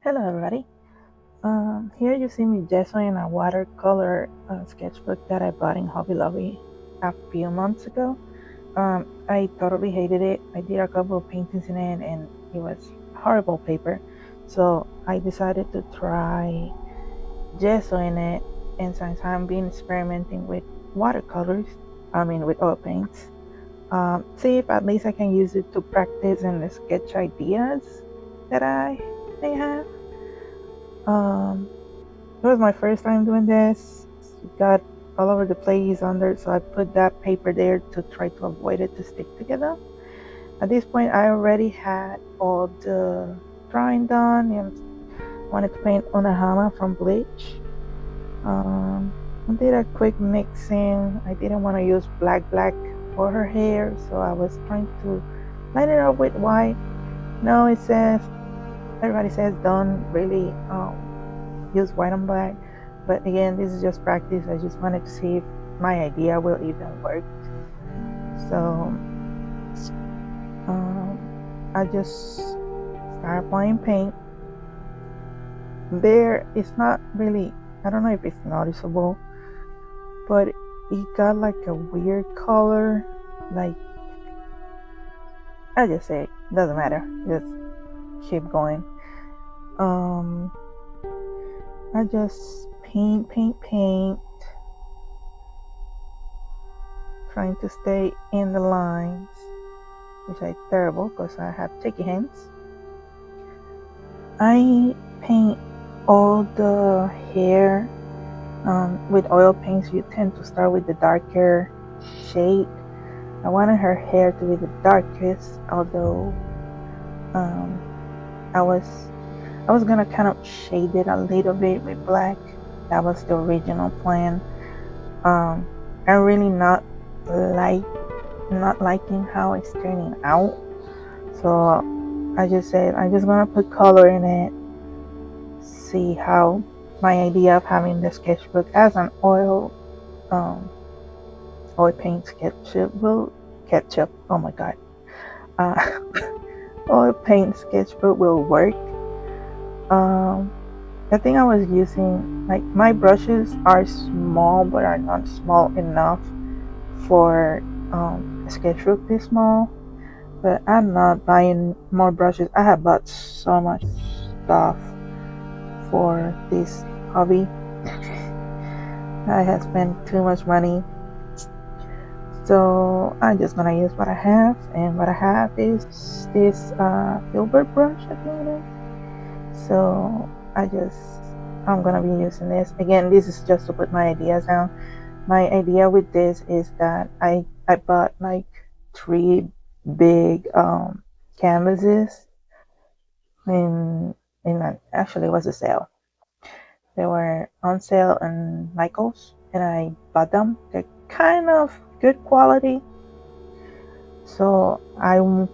Hello everybody. Here you see me gessoing a watercolor sketchbook that I bought in Hobby Lobby a few months ago. I totally hated it. I did a couple of paintings in it and it was horrible paper. So I decided to try gessoing it, and since I've been experimenting with watercolors, with oil paints, see if at least I can use it to practice and sketch ideas that I may have. Um, It was my first time doing this. It got all over the place under, so I put that paper there to try to avoid it to stick together. At this point, I already had all the drawing done and wanted to paint Unohana from bleach. I did a quick mixing. I didn't want to use black for her hair, so I was trying to line it up with white. No, everybody says don't really use white and black, but again, this is just practice. I just wanted to see if my idea will even work. So I just start applying paint. There, it's not really, I don't know if it's noticeable, but it got like a weird color. Like, I just say it doesn't matter, just keep going. I just paint, trying to stay in the lines, which is terrible because I have shaky hands. I paint all the hair. With oil paints, you tend to start with the darker shade. I wanted her hair to be the darkest, although I was gonna kind of shade it a little bit with black. That was the original plan. I'm really not liking how it's turning out. So I just said I'm just gonna put color in it. See how my idea of having the sketchbook as an oil paint sketchup. Oh my god. Uh, oil paint sketchbook will work. I think I was using, like, my brushes are small but are not small enough for a sketchbook this small. But I'm not buying more brushes. I have bought so much stuff for this hobby. I have spent too much money. So I'm just gonna use what I have, and what I have is this filbert brush, I think it is. So I'm gonna be using this. Again, this is just to put my ideas down. My idea with this is that I bought like 3 big canvases actually it was a sale. They were on sale on Michaels, and I bought them. They're kind of good quality. So I'm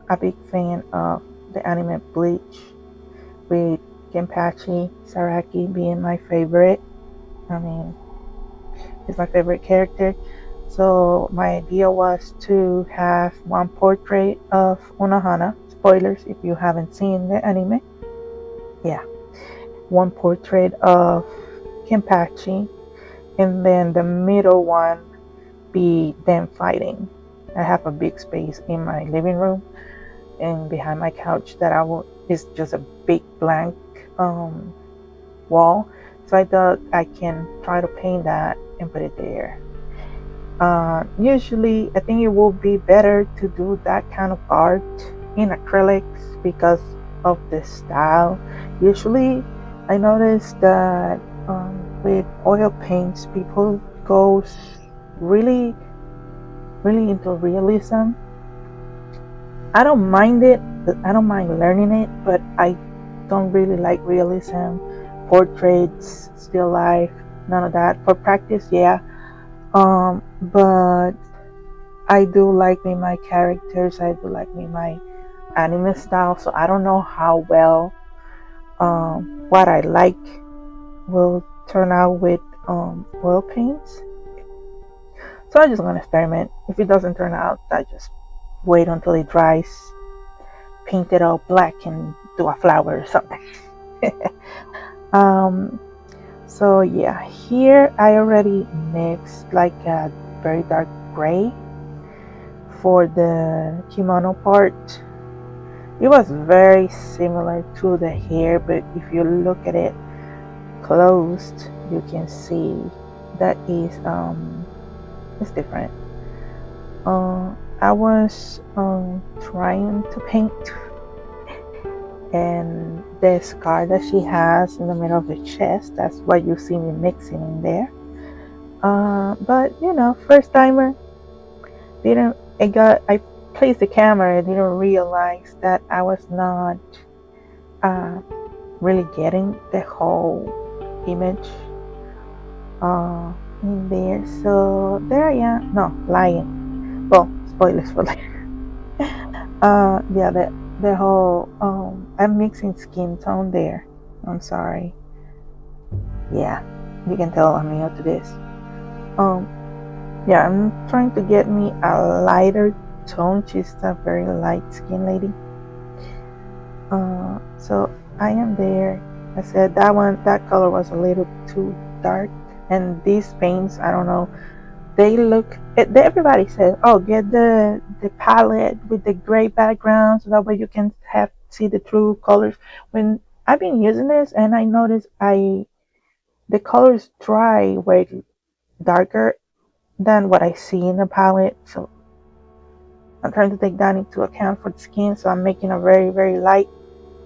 a big fan of the anime Bleach, with Kenpachi Saraki being my favorite. I mean, he's my favorite character. So my idea was to have one portrait of Unohana. Spoilers if you haven't seen the anime. Yeah. One portrait of Kenpachi, and then the middle one be them fighting. I have a big space in my living room and behind my couch that is just a big blank wall. So I thought I can try to paint that and put it there. Usually, I think it will be better to do that kind of art in acrylics because of the style. Usually, I noticed that with oil paints, people go really, really into realism. I don't mind it. I don't mind learning it, but I don't really like realism, portraits, still life, none of that. For practice, yeah. But I do like me my characters. I do like me my anime style. So I don't know how well what I like will turn out with oil paints. So I'm just gonna experiment. If it doesn't turn out, I just wait until it dries, paint it all black, and do a flower or something. um, so yeah, here I already mixed like a very dark gray for the kimono part. It was very similar to the hair, but if you look at it closed, you can see that is it's different. I was trying to paint, and the scar that she has in the middle of the chest, that's what you see me mixing in there. But you know, first timer, didn't I placed the camera, I didn't realize that I was not uh, really getting the whole image in there. So there I am. No, lying. Well, spoilers for later. Yeah, the whole I'm mixing skin tone there. I'm sorry. Yeah, you can tell I'm new to this. Um, yeah, I'm trying to get me a lighter tone. She's a very light skin lady. So I am there. I said that color was a little too dark, and these paints, I don't know. They look. Everybody says, "Oh, get the palette with the gray background, so that way you can have see the true colors." When I've been using this, and I noticed the colors dry way darker than what I see in the palette. So I'm trying to take that into account for the skin. So I'm making a very very light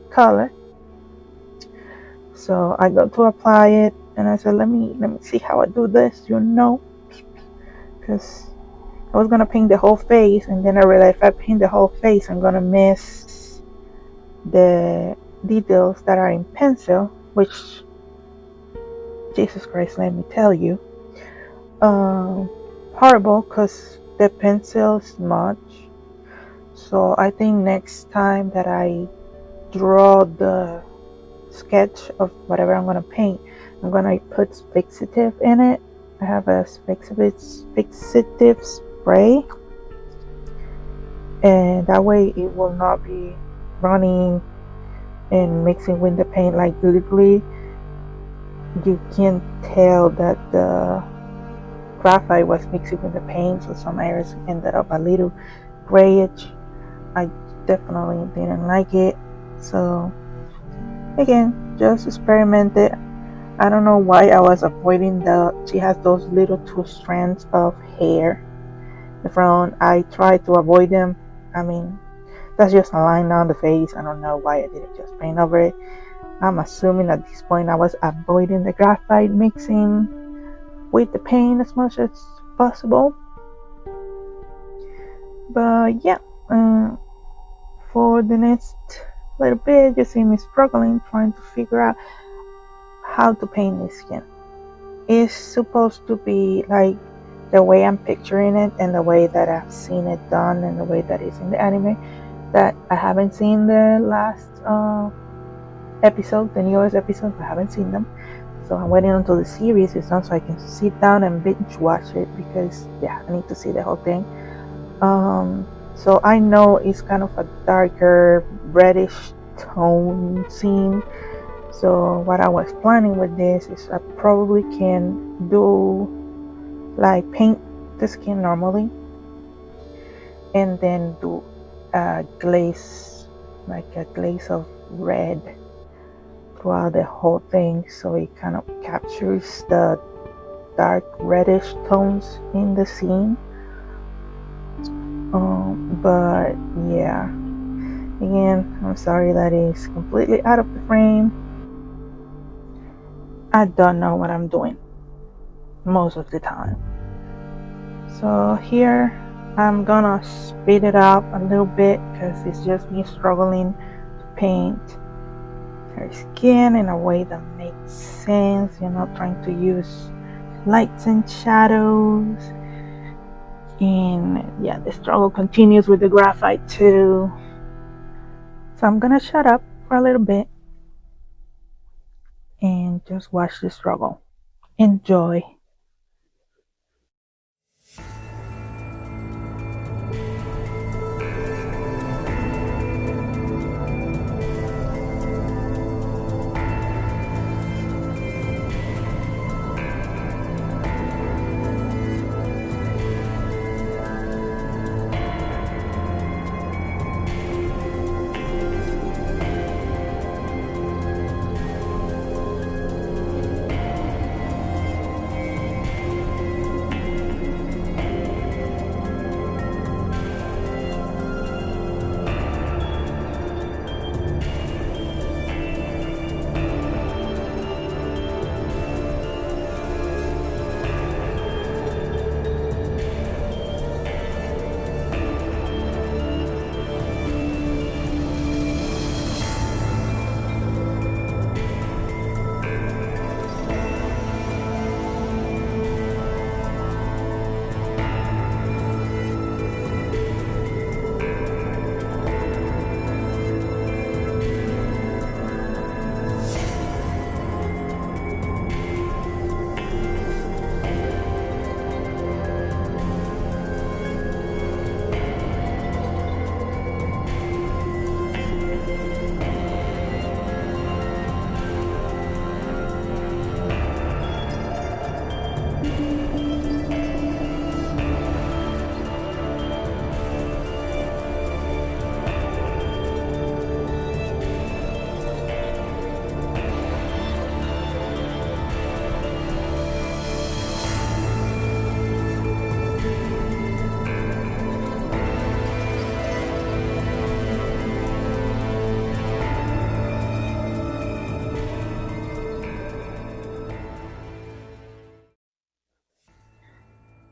color. So I go to apply it, and I said, let me see how I do this, because I was gonna paint the whole face, and then I realized if I paint the whole face, I'm gonna miss the details that are in pencil, which, Jesus Christ, let me tell you, horrible, because the pencil smudge. So I think next time that I draw the sketch of whatever I'm gonna paint, I'm gonna put fixative in it. I have a fixative spray, and that way it will not be running and mixing with the paint like literally you can tell that the graphite was mixing with the paint, so some areas ended up a little grayish. I definitely didn't like it, so again, just experimented. I don't know why I was avoiding she has those little two strands of hair in the front. I tried to avoid them. I mean, that's just a line down the face. I don't know why I didn't just paint over it. I'm assuming at this point I was avoiding the graphite mixing with the paint as much as possible. But yeah, for the next little bit, you see me struggling trying to figure out how to paint this skin. It's supposed to be like the way I'm picturing it, and the way that I've seen it done, and the way that it's in the anime. That I haven't seen the last episode, the newest episodes. I haven't seen them, so I'm waiting until the series is done so I can sit down and binge watch it, because yeah, I need to see the whole thing. So I know it's kind of a darker reddish tone scene. So what I was planning with this is I probably can do like paint the skin normally, and then do a glaze, like a glaze of red throughout the whole thing, so it kind of captures the dark reddish tones in the scene. But yeah, again, I'm sorry that is completely out of the frame. I don't know what I'm doing most of the time. So here I'm gonna speed it up a little bit, because it's just me struggling to paint her skin in a way that makes sense, trying to use lights and shadows. And yeah, the struggle continues with the graphite too. So I'm gonna shut up for a little bit and just watch the struggle. Enjoy.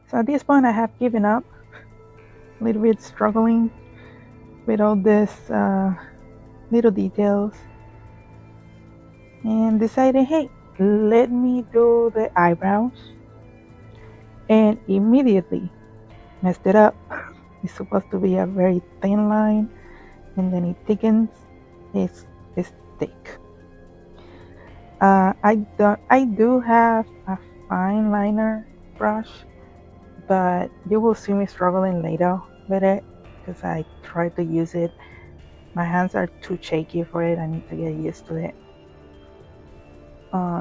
So at this point I have given up, a little bit struggling with all this little details, and decided, hey, let me do the eyebrows, and immediately messed it up. It's supposed to be a very thin line, and then it thickens. It's thick. I do have a fine liner brush, but you will see me struggling later with it because I tried to use it. My hands are too shaky for it. I need to get used to it.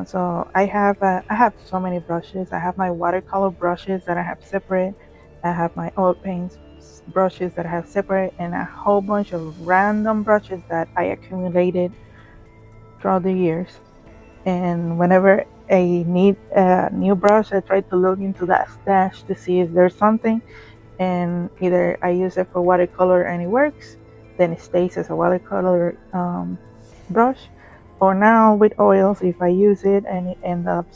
So I have so many brushes. I have my watercolor brushes that I have separate. I have my oil paints brushes that I have separate, and a whole bunch of random brushes that I accumulated throughout the years. And whenever I need a new brush, I try to look into that stash to see if there's something, and either I use it for watercolor and it works, then it stays as a watercolor brush, or now with oils, if I use it and it ends up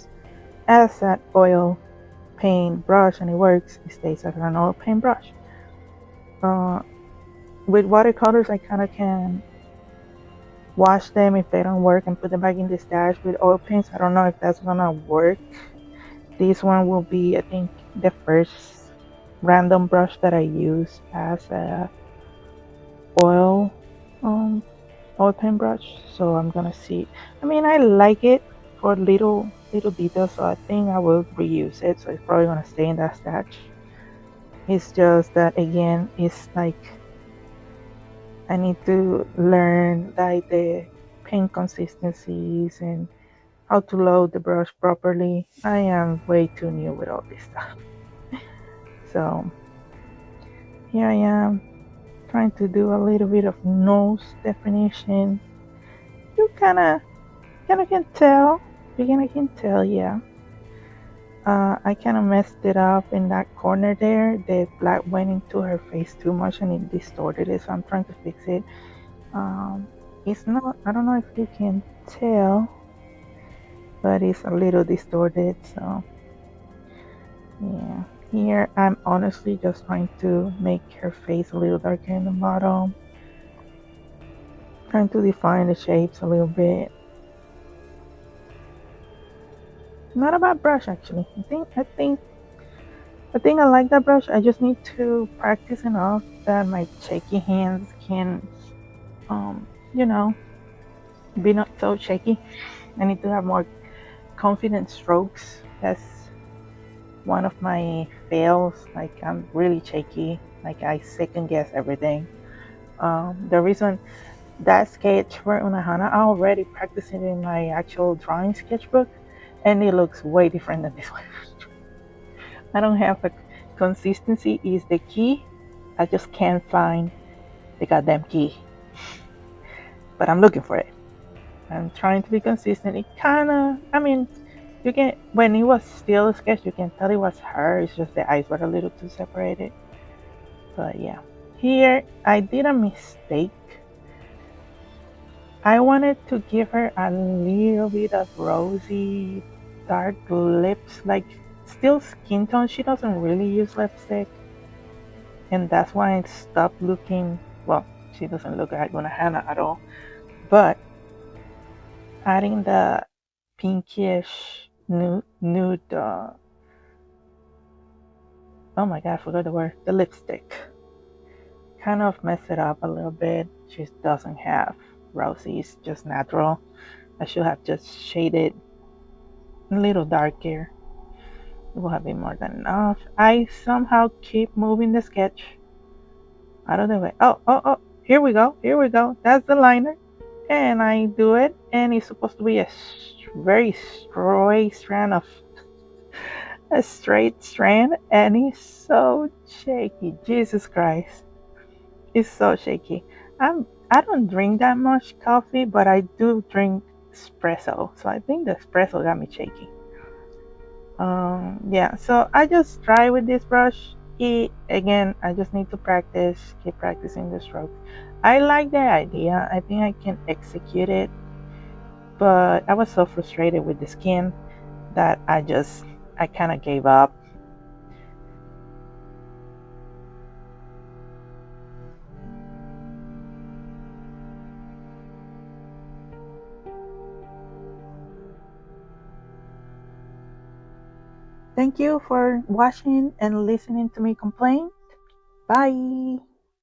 as that oil paint brush and it works, it stays as an oil paint brush. Uh, with watercolors, I kind of can wash them if they don't work and put them back in the stash. With oil paints, I don't know if that's gonna work. This one will be, I think, the first random brush that I use as a oil oil paint brush, so I'm gonna see. I mean, I like it for little details, so I think I will reuse it, so it's probably gonna stay in that stash. It's just that, again, it's like I need to learn like the paint consistencies and how to load the brush properly. I am way too new with all this stuff. So here I am trying to do a little bit of nose definition. You kinda can tell. Beginner can tell, yeah. I kind of messed it up in that corner there. The black went into her face too much and it distorted it, so I'm trying to fix it. It's not, I don't know if you can tell, but it's a little distorted, so yeah. Here I'm honestly just trying to make her face a little darker in the bottom, trying to define the shapes a little bit. Not a bad brush, actually. I think I like that brush. I just need to practice enough that my shaky hands can, you know, be not so shaky. I need to have more confident strokes. That's one of my fails. Like, I'm really shaky. Like, I second guess everything. The reason that sketch for Unohana, I already practiced it in my actual drawing sketchbook, and it looks way different than this one. I don't have a consistency is the key. I just can't find the goddamn key. But I'm looking for it. I'm trying to be consistent. It kinda, I mean, you can, when it was still a sketch, you can tell it was her. It's just the eyes were a little too separated. But yeah. Here, I did a mistake. I wanted to give her a little bit of rosy, dark lips, like still skin tone. She doesn't really use lipstick, and that's why I stopped looking. Well, she doesn't look like Unohana at all, but adding the pinkish nude oh my god, I forgot the word, the lipstick kind of messed it up a little bit. She doesn't have rosy, it's just natural. I should have just shaded a little darker. It will have been more than enough. I somehow keep moving the sketch out of the way. Oh, here we go. That's the liner. And I do it, and it's supposed to be a very straight strand of a straight strand, and it's so shaky. Jesus Christ. It's so shaky. I don't drink that much coffee, but I do drink espresso. So I think the espresso got me shaky. Yeah, so I just try with this brush. Again, I just need to practice, keep practicing the stroke. I like the idea. I think I can execute it, but I was so frustrated with the skin that I kind of gave up. Thank you for watching and listening to me complain. Bye.